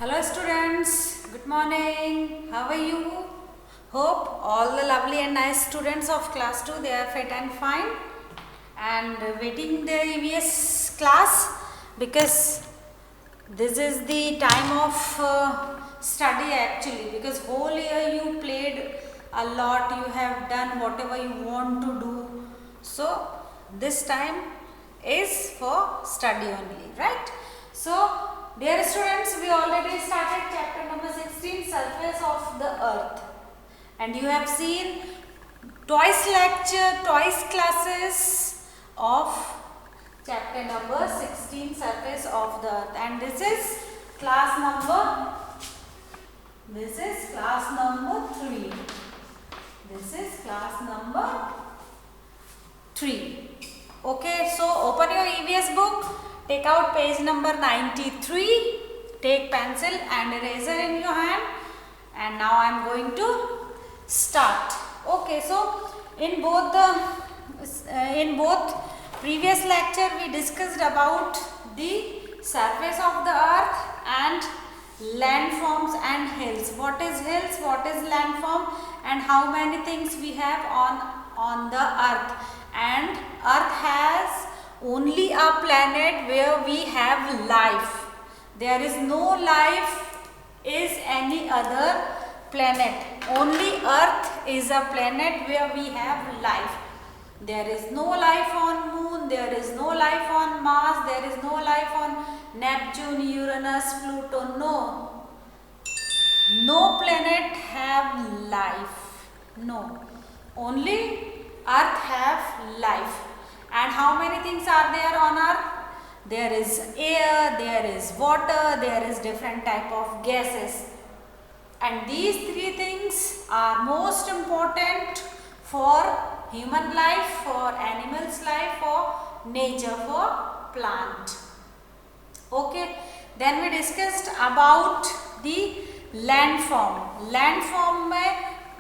Hello students, good morning. How are you? Hope all the lovely and nice students of class 2 they are fit and fine and waiting the EVS class because this is the time of study actually, because whole year you played a lot, you have done whatever you want to do. So this time is for study only, right? So dear students, we already started chapter number 16, surface of the earth, and you have seen twice lecture, twice classes of chapter number 16, surface of the earth, and this is class number 3. This is class number 3. Okay, so open your EVS book, take out page number 93, take pencil and eraser in your hand, and now I am going to start. Okay, so in both previous lecture we discussed about the surface of the earth and landforms and hills. What is hills, what is landform, and how many things we have on the earth. And earth has only a planet where we have life. There is no life is any other planet. Only earth is a planet where we have life. There is no life on moon, there is no life on Mars, there is no life on Neptune, Uranus, Pluto. No planet have life. No. Only earth have life. And how many things are there on earth? There is air, there is water, there is different type of gases. And these three things are most important for human life, for animals life, for nature, for plant. Okay, then we discussed about the landform. Landform mein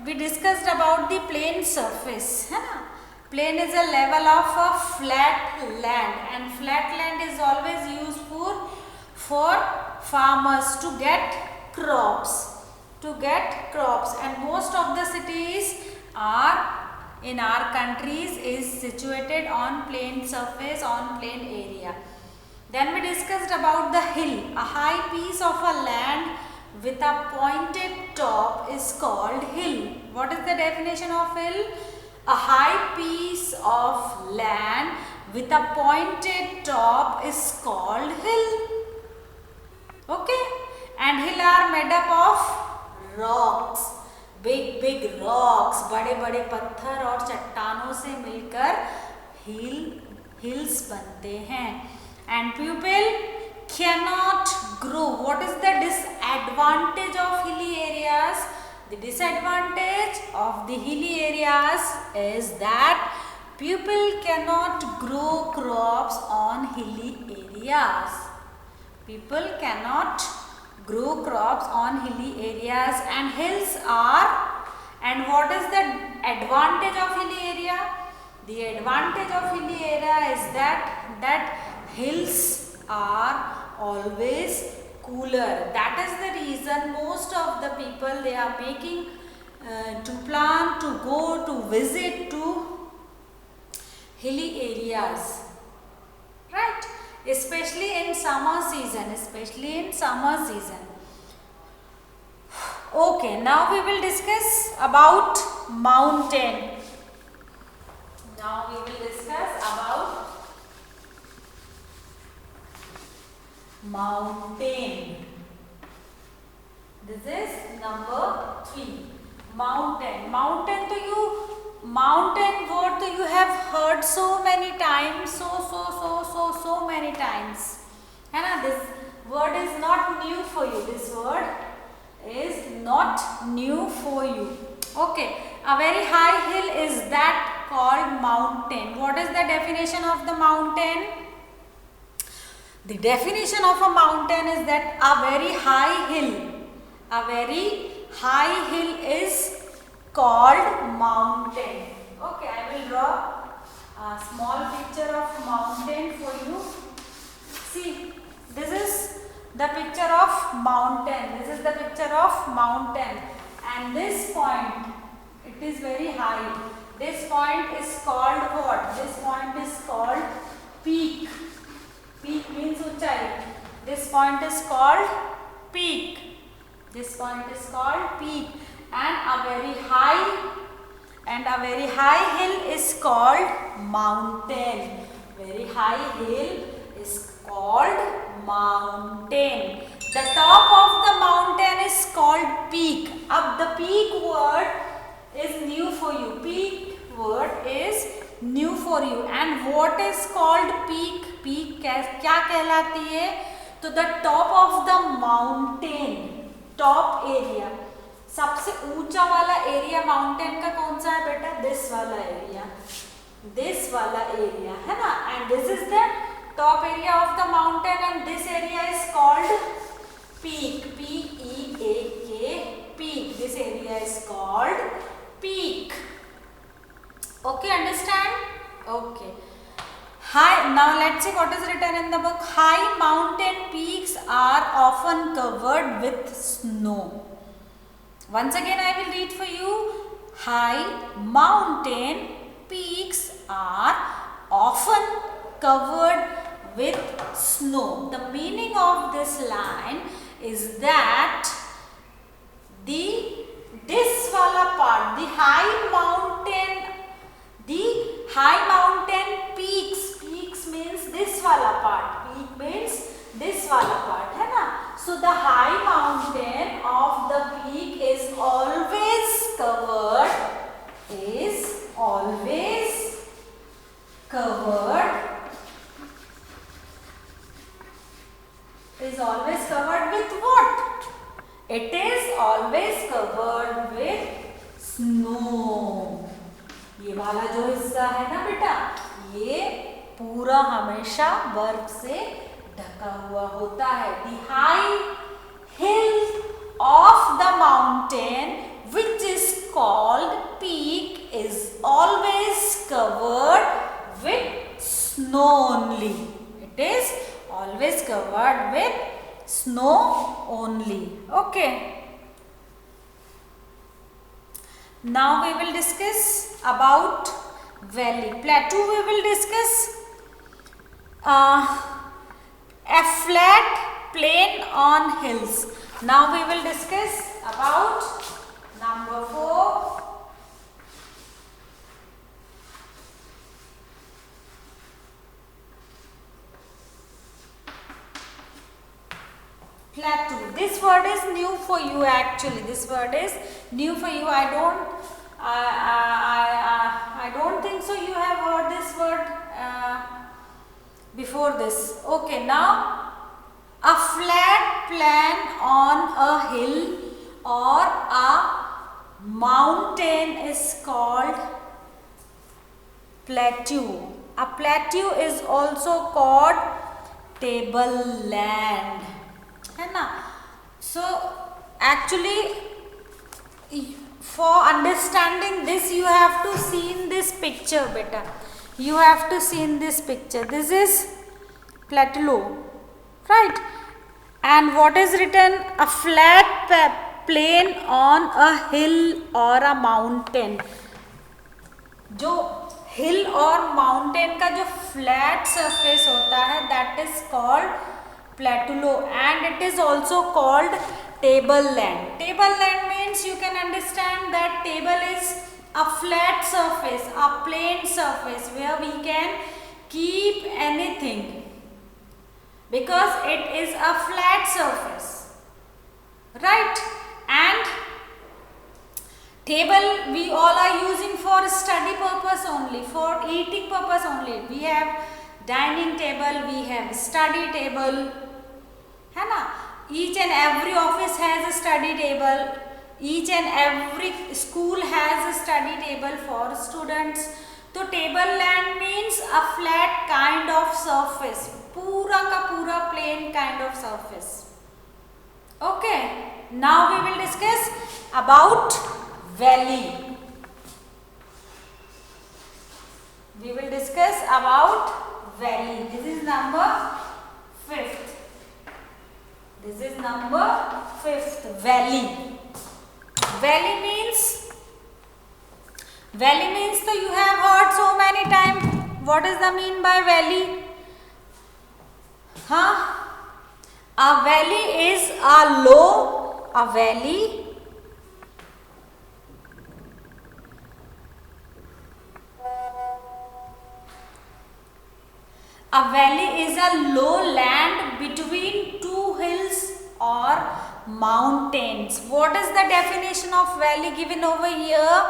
we discussed about the plane surface, है ना? Plane is a level of a flat land, and flat land is always used for farmers to get crops. And most of the cities are in our countries is situated on plain surface, on plain area. Then we discussed about the hill. A high piece of a land with a pointed top is called hill. What is the definition of hill? A high piece of land with a pointed top is called hill. Okay, and hill are made up of rocks, big rocks, बड़े पत्थर और चट्टानों से मिलकर hills बनते हैं. And people cannot grow. What is the disadvantage of hilly areas? The disadvantage of the hilly areas is that people cannot grow crops on hilly areas. People cannot grow crops on hilly areas, and hills are. And what is the advantage of hilly area? The advantage of hilly area is that hills are always cooler. That is the reason most of the people they are making to plan to go to visit to hilly areas, right? Especially in summer season. Okay, now we will discuss about mountain. This is number 3. Mountain word you have heard so many times, so many times. And this word is not new for you. Okay, a very high hill is that called mountain. What is the definition of the mountain? The definition of a mountain is that a very high hill is called mountain. Okay, I will draw a small picture of mountain for you. See, this is the picture of mountain. This is the picture of mountain, and this point, it is very high. This point is called what? This point is called peak. Peak means ऊंचाई. This point is called peak. This point is called peak, and a very high hill is called mountain. Very high hill is called mountain. The top of the mountain is called peak. Ab the peak word is new for you. Peak word is new for you. And what is called peak? Peak क्या कहलाती है? तो the top of the mountain, top area. सबसे ऊंचा वाला area mountain का कौन सा है बेटा? दिस वाला एरिया. This wala area है ना, and this is the top area of the mountain, and this area is called peak. P-E-A-K, peak. This area is called peak. Okay, understand? Okay. High. Now let's see what is written in the book. High mountain peaks are often covered with snow. Once again I will read for you. High mountain peaks are often covered with snow. The meaning of this line is that this wala part, the high mountain peaks means this wala part. Peak means this wala part, है ना? So the high mountain of the peak is always covered with what? It is always covered with snow. ये वाला जो हिस्सा है ना बेटा, ये पूरा हमेशा बर्फ से ढका हुआ होता है. The high hill of the mountain, which is called peak, is always covered with snow only. It is always covered with snow only. Okay. Now we will discuss about valley. Plateau we will discuss. A flat plain on hills. Now we will discuss about number 4. Plateau. This word is new for you actually. This word is new for you. I don't think so you have heard this word before this. Okay, now a flat plain on a hill or a mountain is called plateau. A plateau is also called tableland. है ना? So actually for understanding this you have to see in this picture beta. You have to see in this picture. This is plateau, right? And what is written? A flat plain on a hill or a mountain. जो hill और mountain का जो flat surface होता है, that is called plateau, and it is also called tableland. Tableland means you can understand that table is a flat surface, a plain surface where we can keep anything because it is a flat surface, right? And table we all are using for study purpose only, for eating purpose only. We have dining table, we have study table, है ना? Each and every office has a study table. Each and every school has a study table for students. तो tableland means a flat kind of surface, पूरा का पूरा plain kind of surface. Okay. Now we will discuss about valley. We will discuss about valley. This is number 5th. This is number 5th, valley. Valley means so you have heard so many times. What is the mean by valley? Huh? A valley is a valley is a low land between two hills or mountains. What is the definition of valley given over here?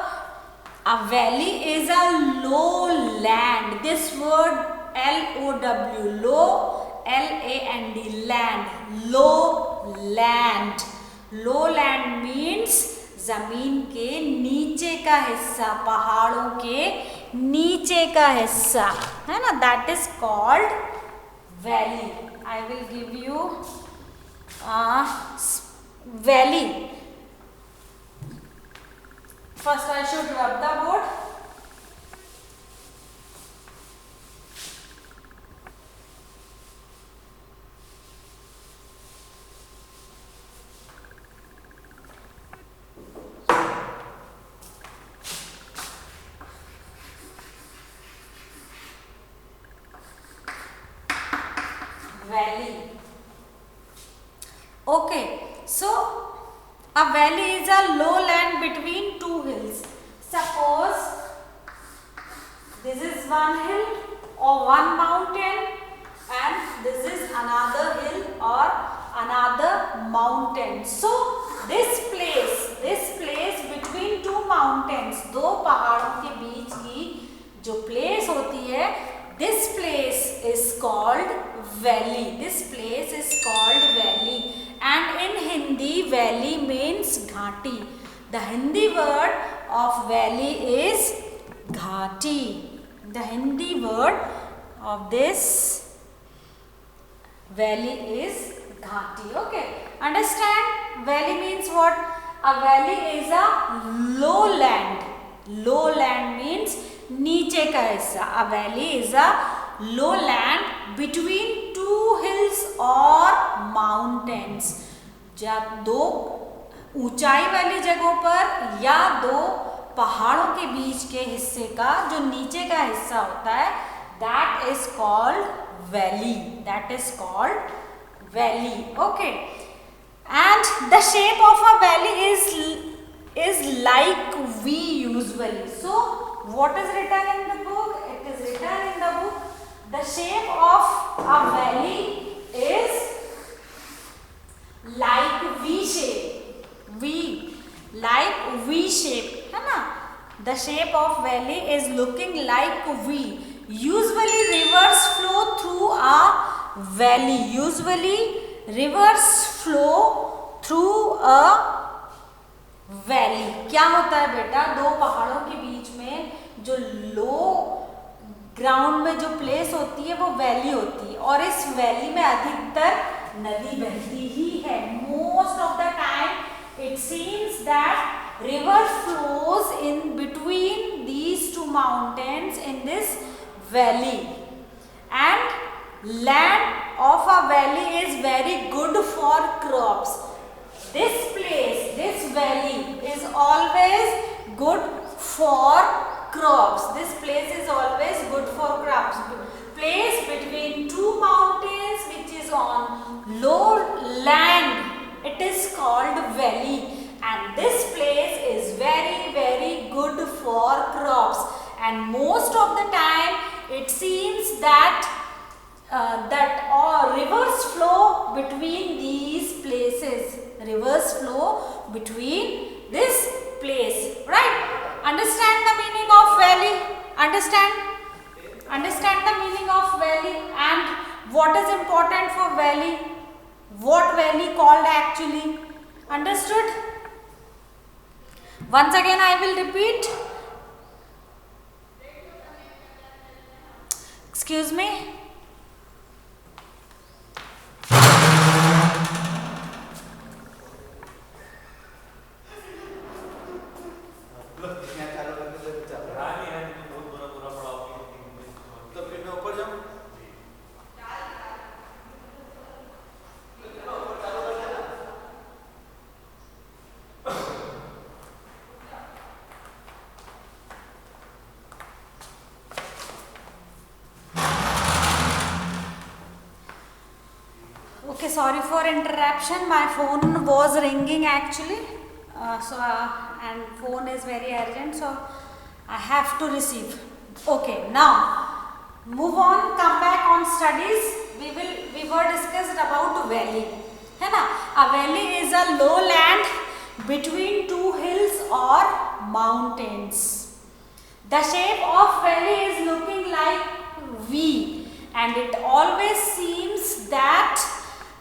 A valley is a low land. This word L-O-W, low, L-A-N-D, land, low land. Low land means जमीन के नीचे का हिस्सा, पहाड़ों के नीचे का हिस्सा, है ना, that is called valley. I will give you valley. First I should rub the board. Valley. Okay, so a valley is a low land between two hills. Suppose this is one hill or one mountain and this is another hill or another mountain. So this place between two mountains, दो पहाड़ों के बीच की जो place होती है, this place is called valley. This place is called valley. And in Hindi, valley means घाटी. The Hindi word of valley is घाटी. The Hindi word of this valley is घाटी. Okay, understand? Valley means what? A valley is a low land. Low land means नीचे का हिस्सा. A valley is a low land between two hills or mountains. जब दो ऊंचाई वाली जगहों पर या दो पहाड़ों के बीच के हिस्से का जो नीचे का हिस्सा होता है, that is called valley. That is called valley. Okay. And the shape of a valley is like V usually. So what is written in the book? It is written in the book, the shape of a valley is like V shape. Like V shape, है ना? The shape of valley is looking like V. Usually rivers flow through a valley. Usually rivers flow through a valley. क्या होता है बेटा? दो पहाड़ों के बीच में जो लो ग्राउंड में जो प्लेस होती है वो वैली होती है, और इस वैली में अधिकतर नदी बहती ही है. Most of the time it seems that river flows in between these two mountains in this valley, and land of a valley is very good for crops. This place, this valley is always good for crops. This place is always good for crops. Place between two mountains which is on low land, it is called valley, and this place is very good for crops. And most of the time it seems that rivers flow between these places. Rivers flow between this place, right? Understand the meaning of valley? Understand the meaning of valley and what is important for valley? What valley called actually? Understood? Once again I will repeat. Excuse me. sorry for interruption. My phone was ringing actually. And phone is very urgent, so I have to receive. Okay, now move on. Come back on studies. We were discussed about valley. है ना? A valley is a lowland between two hills or mountains. The shape of valley is looking like V, and it always seems that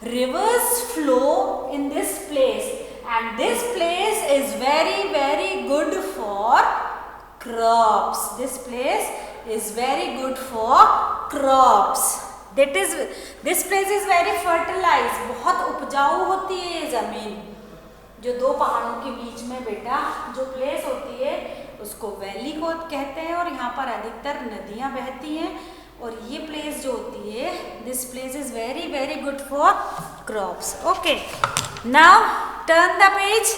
rivers flow in this place, and this place is very, very good for crops. This place is very good for crops. This place is very fertilized. बहुत उपजाऊ होती है ये ज़मीन. जो दो पहाड़ों के बीच में बेटा जो प्लेस होती है उसको वैली को कहते हैं, और यहाँ पर अधिकतर नदियाँ बहती हैं, और ये प्लेस जो होती है, this place is very very good for crops. Okay, now turn the page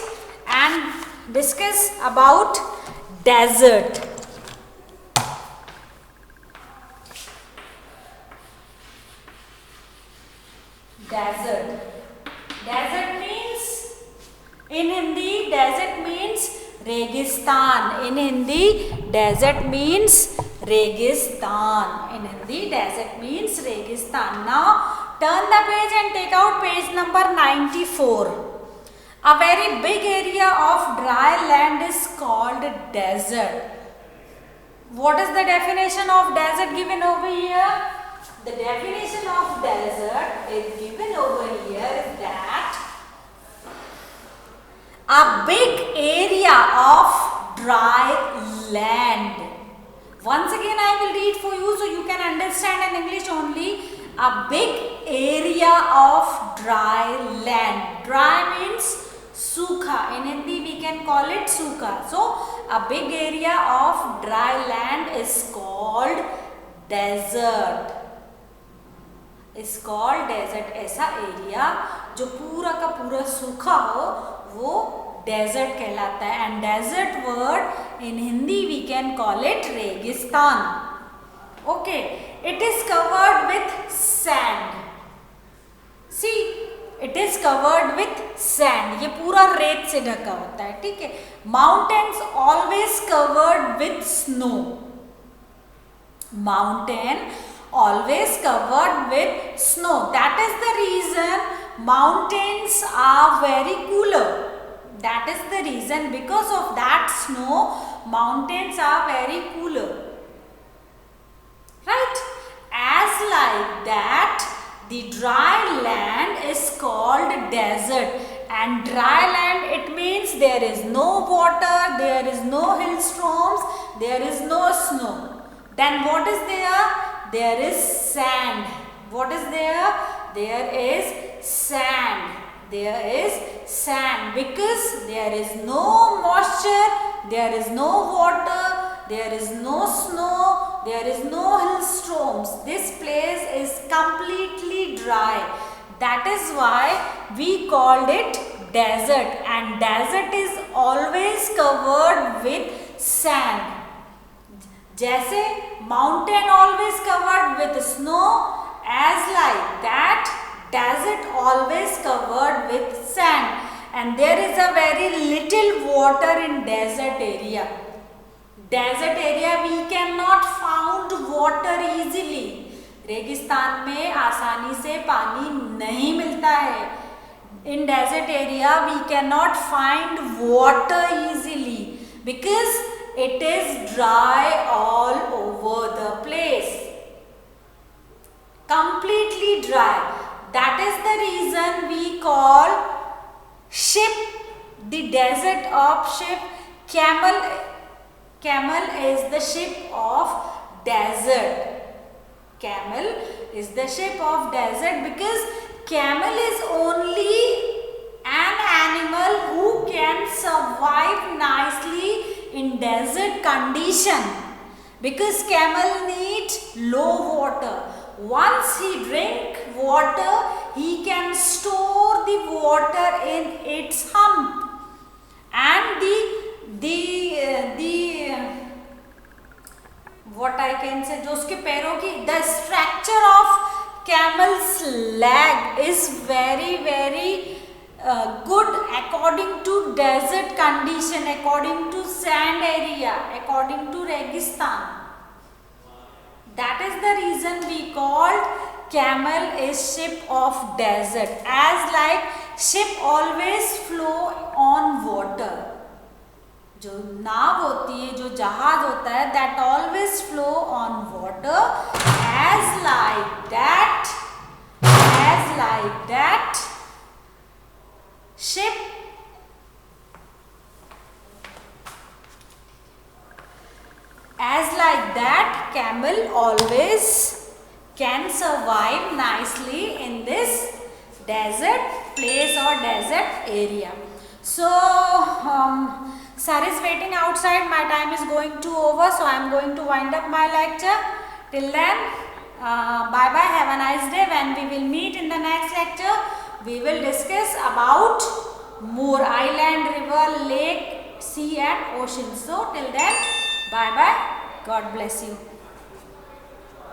and discuss about desert. Desert means, in Hindi, desert means रेगिस्तान. In Hindi, desert means रेगिस्तान. In Hindi, desert means रेगिस्तान. Now, turn the page and take out page number 94. A very big area of dry land is called desert. What is the definition of desert given over here? The definition of desert is given over here is that a big area of dry land. Once again I will read for you so you can understand in English only. A big area of dry land. Dry means सूखा. In Hindi we can call it सूखा. So a big area of dry land is called desert. Is called desert. ऐसा area जो पूरा का पूरा सूखा हो वो डेजर्ट कहलाता है. And desert word in Hindi we can call it registan. Okay, it is covered with sand. See, it is covered with sand. ये पूरा रेत से ढका होता है. ठीक है. Mountains always covered with snow. Mountain always covered with snow. That is the reason mountains are very cooler. That is the reason, because of that snow mountains are very cooler, right? As like that, the dry land is called desert. And dry land, it means there is no water, there is no hailstorms, there is no snow. Then what is there? There is sand. What is there? There is sand. There is sand because there is no moisture, there is no water, there is no snow, there is no hailstorms. This place is completely dry. That is why we called it desert. And desert is always covered with sand. जैसे mountain always covered with snow, as like that desert always covered with sand. And there is a very little water in desert area. Desert area we cannot found water easily. रेगिस्तान में आसानी से पानी नहीं मिलता है. In desert area we cannot find water easily because it is dry all over the place. Completely dry. That is the reason we call ship the desert of ship. Camel is the ship of desert. Camel is the ship of desert because camel is only an animal who can survive nicely in desert condition, because camel need low water. Once he drink water, he can store the water in its hump, and the what I can say, जो उसके पैरों की the structure of camel's leg is very good according to desert condition, according to sand area, according to Registan. That is the reason we called camel is ship of desert, as like ship always flow on water. जो नाव होती है, जो जहाज होता है, that always flow on water, as like that ship camel always can survive nicely in this desert place or desert area. So sir is waiting outside, my time is going to over, so I am going to wind up my lecture. Till then, bye bye, have a nice day. When we will meet in the next lecture, we will discuss about more island, river, lake, sea and ocean. So till then, bye bye, God bless you.